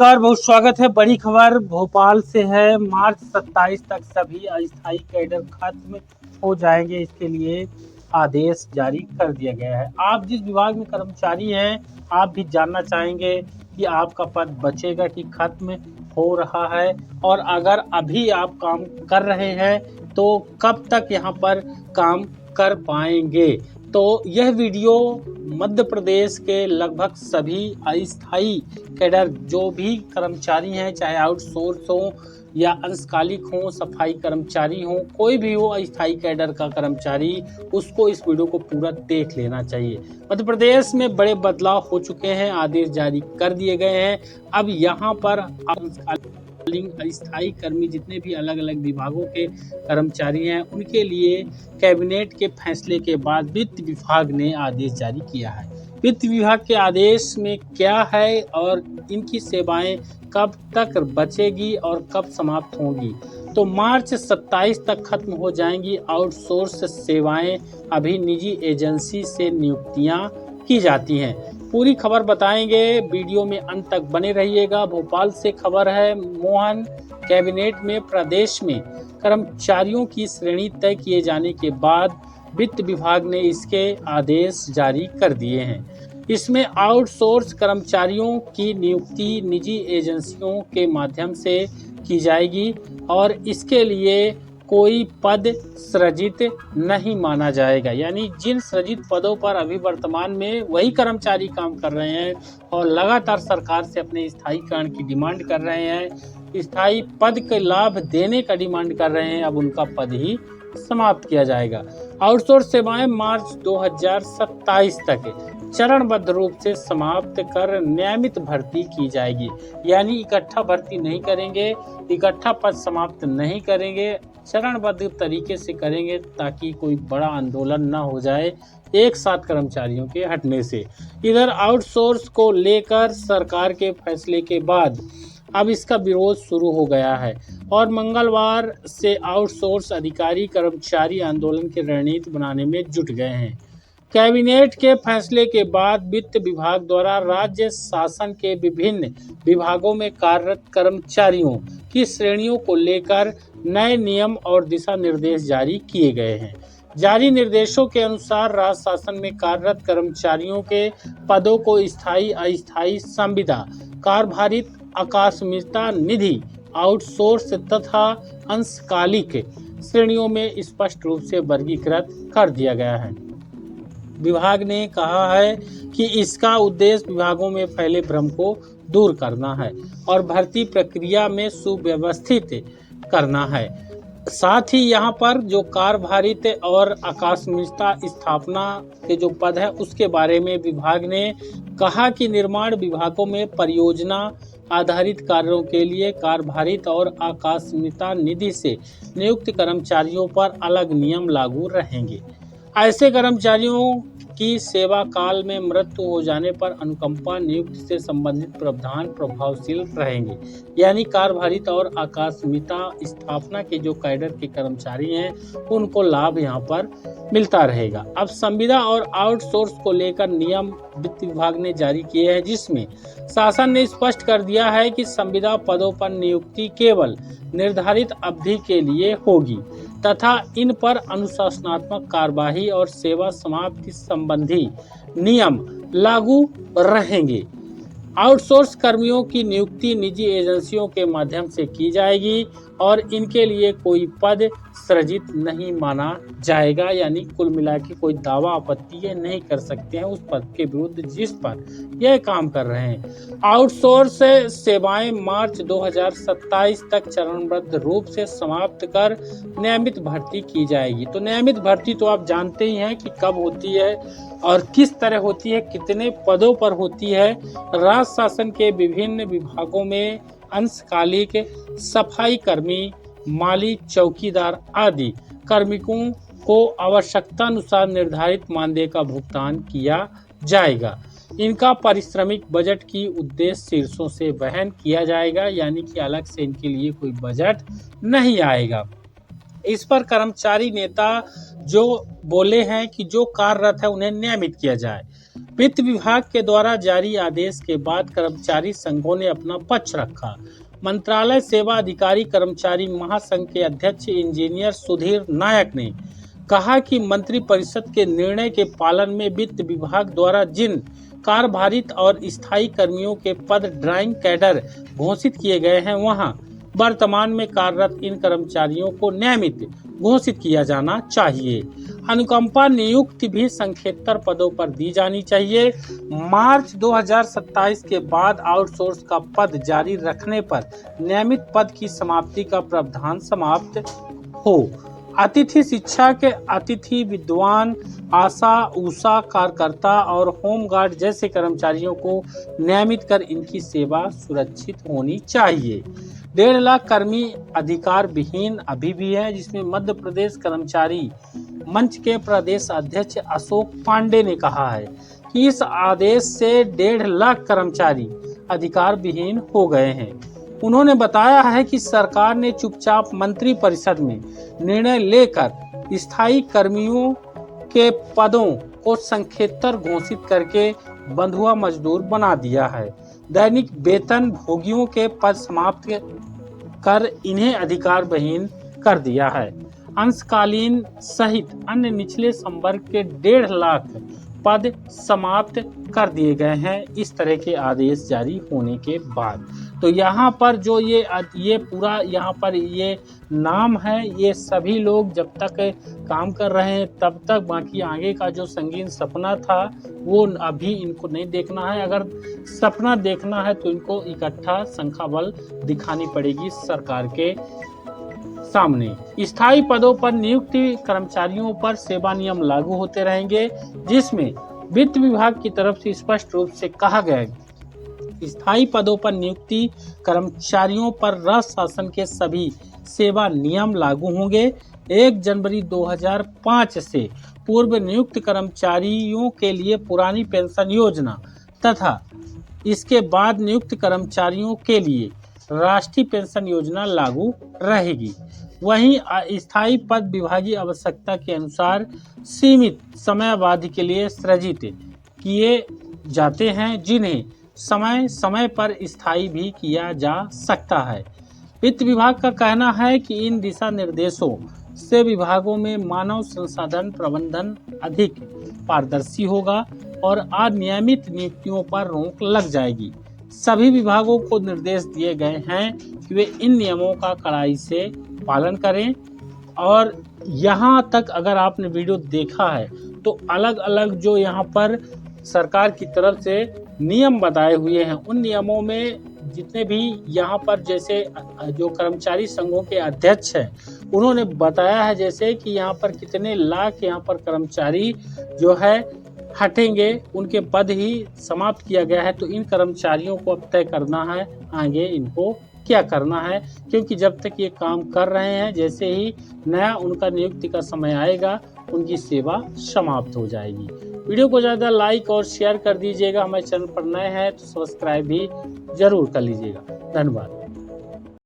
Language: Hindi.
नमस्कार, बहुत स्वागत है। बड़ी खबर भोपाल से है। मार्च 27 तक सभी अस्थायी कैडर खत्म हो जाएंगे, इसके लिए आदेश जारी कर दिया गया है। आप जिस विभाग में कर्मचारी हैं, आप भी जानना चाहेंगे कि आपका पद बचेगा कि खत्म हो रहा है, और अगर अभी आप काम कर रहे हैं तो कब तक यहाँ पर काम कर पाएंगे। तो यह वीडियो मध्य प्रदेश के लगभग सभी अस्थायी कैडर जो भी कर्मचारी हैं, चाहे आउटसोर्स हो या अंशकालिक हो, सफाई कर्मचारी हो, कोई भी हो अस्थायी कैडर का कर्मचारी, उसको इस वीडियो को पूरा देख लेना चाहिए। मध्य प्रदेश में बड़े बदलाव हो चुके हैं, आदेश जारी कर दिए गए हैं। अब यहाँ पर अस्थायी कर्मी जितने भी अलग अलग विभागों के कर्मचारी हैं, उनके लिए कैबिनेट के फैसले के बाद वित्त विभाग ने आदेश जारी किया है। वित्त विभाग के आदेश में क्या है और इनकी सेवाएं कब तक बचेगी और कब समाप्त होंगी, तो मार्च 27 तक खत्म हो जाएंगी आउटसोर्स सेवाएं। अभी निजी एजेंसी से नियुक्तियां की जाती हैं। पूरी खबर बताएंगे, वीडियो में अंत तक बने रहिएगा। भोपाल से खबर है, मोहन कैबिनेट में प्रदेश में कर्मचारियों की श्रेणी तय किए जाने के बाद वित्त विभाग ने इसके आदेश जारी कर दिए हैं। इसमें आउटसोर्स कर्मचारियों की नियुक्ति निजी एजेंसियों के माध्यम से की जाएगी और इसके लिए कोई पद सृजित नहीं माना जाएगा। यानी जिन सृजित पदों पर अभी वर्तमान में वही कर्मचारी काम कर रहे हैं और लगातार सरकार से अपने स्थायीकरण की डिमांड कर रहे हैं, स्थायी पद के लाभ देने का डिमांड कर रहे हैं, अब उनका पद ही समाप्त किया जाएगा। आउटसोर्स सेवाएं मार्च 2027 तक चरणबद्ध रूप से समाप्त कर नियमित भर्ती की जाएगी। यानी इकट्ठा भर्ती नहीं करेंगे, इकट्ठा पद समाप्त नहीं करेंगे, चरणबद्ध तरीके से करेंगे ताकि कोई बड़ा आंदोलन न हो जाए एक साथ कर्मचारियों के हटने से। इधर आउटसोर्स को लेकर सरकार के फैसले के बाद अब इसका विरोध शुरू हो गया है और मंगलवार से आउटसोर्स अधिकारी कर्मचारी आंदोलन की रणनीति बनाने में जुट गए हैं। कैबिनेट के फैसले के बाद वित्त विभाग द्वारा राज्य शासन के विभिन्न विभागों में कार्यरत कर्मचारियों की श्रेणियों को लेकर नए नियम और दिशा निर्देश जारी किए गए हैं। जारी निर्देशों के अनुसार राज्य शासन में कार्यरत कर्मचारियों के पदों को स्थायी, अस्थायी, संविदा, कार्यभारित, आकस्मिकता निधि, आउटसोर्स तथा अंशकालिक श्रेणियों में स्पष्ट रूप से वर्गीकृत कर दिया गया है। विभाग ने कहा है कि इसका उद्देश्य विभागों में फैले भ्रम को दूर करना है और भर्ती प्रक्रिया में सुव्यवस्थित करना है। साथ ही यहाँ पर जो कार्यभारित और आकस्मिकता स्थापना के जो पद है उसके बारे में विभाग ने कहा कि निर्माण विभागों में परियोजना आधारित कार्यों के लिए कार्यभारित और आकस्मिकता निधि से नियुक्त कर्मचारियों पर अलग नियम लागू रहेंगे। ऐसे कर्मचारियों की सेवा काल में मृत्यु हो जाने पर अनुकंपा नियुक्ति से संबंधित प्रावधान प्रभावशील रहेंगे। यानी कार्यभारित और आकस्मिकता स्थापना के जो कैडर के कर्मचारी हैं उनको लाभ यहाँ पर मिलता रहेगा। अब संविदा और आउटसोर्स को लेकर नियम वित्त विभाग ने जारी किए हैं, जिसमें शासन ने स्पष्ट कर दिया है कि संविदा पदों पर नियुक्ति केवल निर्धारित अवधि के लिए होगी तथा इन पर अनुशासनात्मक कार्यवाही और सेवा समाप्ति संबंधी नियम लागू रहेंगे। आउटसोर्स कर्मियों की नियुक्ति निजी एजेंसियों के माध्यम से की जाएगी और इनके लिए कोई पद सृजित नहीं माना जाएगा। यानी कुल मिला के कोई दावा आपत्ति ये नहीं कर सकते हैं उस पद के विरुद्ध जिस पर यह काम कर रहे हैं। आउटसोर्स सेवाएं मार्च 2027 तक चरणबद्ध रूप से समाप्त कर नियमित भर्ती की जाएगी। तो नियमित भर्ती तो आप जानते ही हैं कि कब होती है और किस तरह होती है, कितने पदों पर होती है। राज्य शासन के विभिन्न विभागों में अंशकालिक, सफाई कर्मी, माली, चौकीदार आदि कार्मिकों को आवश्यकता अनुसार निर्धारित मानदेय का भुगतान किया जाएगा। इनका पारिश्रमिक बजट की उद्देश्य शीर्षों से वहन किया जाएगा। यानी कि अलग से इनके लिए कोई बजट नहीं आएगा। इस पर कर्मचारी नेता जो बोले हैं कि जो कार्यरत है उन्हें नियमित किया जाए। वित्त विभाग के द्वारा जारी आदेश के बाद कर्मचारी संघों ने अपना पक्ष रखा। मंत्रालय सेवा अधिकारी कर्मचारी महासंघ के अध्यक्ष इंजीनियर सुधीर नायक ने कहा कि मंत्रिपरिषद के निर्णय के पालन में वित्त विभाग द्वारा जिन कार्यभारित और स्थायी कर्मियों के पद ड्राइंग कैडर घोषित किए गए हैं, वहां वर्तमान में कार्यरत इन कर्मचारियों को नियमित घोषित किया जाना चाहिए। अनुकंपा नियुक्ति भी संक्षेपतर पदों पर दी जानी चाहिए। मार्च 2027 के बाद आउटसोर्स का पद जारी रखने पर नियमित पद की समाप्ति का प्रावधान समाप्त हो। अतिथि शिक्षा के अतिथि विद्वान, आशा उषा कार्यकर्ता और होमगार्ड जैसे कर्मचारियों को नियमित कर इनकी सेवा सुरक्षित होनी चाहिए। 1.5 लाख कर्मी अधिकार विहीन अभी भी है, जिसमें मध्य प्रदेश कर्मचारी मंच के प्रदेश अध्यक्ष अशोक पांडे ने कहा है कि इस आदेश से 1.5 लाख कर्मचारी अधिकार विहीन हो गए हैं। उन्होंने बताया है कि सरकार ने चुपचाप मंत्रिपरिषद में निर्णय लेकर स्थायी कर्मियों के पदों को संक्षेपतर घोषित करके बंधुआ मजदूर बना दिया है। दैनिक वेतन भोगियों के पद समाप्त कर इन्हें अधिकार विहीन कर दिया है। अंशकालीन सहित अन्य निचले संवर्ग के 1.5 लाख पद समाप्त कर दिए गए हैं इस तरह के आदेश जारी होने के बाद। तो यहाँ पर जो ये पूरा यहाँ पर ये नाम है, ये सभी लोग जब तक काम कर रहे हैं तब तक, बाकी आगे का जो संगीन सपना था वो अभी इनको नहीं देखना है। अगर सपना देखना है तो इनको इकट्ठा संख्याबल दिखानी पड़ेगी सरकार के सामने। स्थायी पदों पर नियुक्ति कर्मचारियों पर सेवा नियम लागू होते रहेंगे, जिसमें वित्त विभाग की तरफ से स्पष्ट रूप से कहा गया है स्थायी पदों पर नियुक्ति कर्मचारियों पर राज्य शासन के सभी सेवा नियम लागू होंगे। 1 जनवरी 2005 से पूर्व नियुक्त कर्मचारियों के लिए पुरानी पेंशन योजना तथा इसके बाद नियुक्त कर्मचारियों के लिए राष्ट्रीय पेंशन योजना लागू रहेगी। वहीं स्थायी पद विभागीय आवश्यकता के अनुसार सीमित समयावधि के लिए सृजित किए जाते हैं, जिन्हें समय समय पर स्थायी भी किया जा सकता है। वित्त विभाग का कहना है कि इन दिशा निर्देशों से विभागों में मानव संसाधन प्रबंधन अधिक पारदर्शी होगा और अनियमित नियुक्तियों पर रोक लग जाएगी। सभी विभागों को निर्देश दिए गए हैं कि वे इन नियमों का कड़ाई से पालन करें। और यहाँ तक अगर आपने वीडियो देखा है तो अलग अलग जो यहाँ पर सरकार की तरफ से नियम बताए हुए हैं, उन नियमों में जितने भी यहाँ पर जैसे जो कर्मचारी संघों के अध्यक्ष हैं उन्होंने बताया है जैसे कि यहाँ पर कितने लाख यहाँ पर कर्मचारी जो है हटेंगे, उनके पद ही समाप्त किया गया है। तो इन कर्मचारियों को अब तय करना है आगे इनको क्या करना है, क्योंकि जब तक ये काम कर रहे हैं जैसे ही नया उनका नियुक्ति का समय आएगा उनकी सेवा समाप्त हो जाएगी। वीडियो को ज़्यादा लाइक और शेयर कर दीजिएगा। हमारे चैनल पर नए हैं तो सब्सक्राइब भी जरूर कर लीजिएगा। धन्यवाद।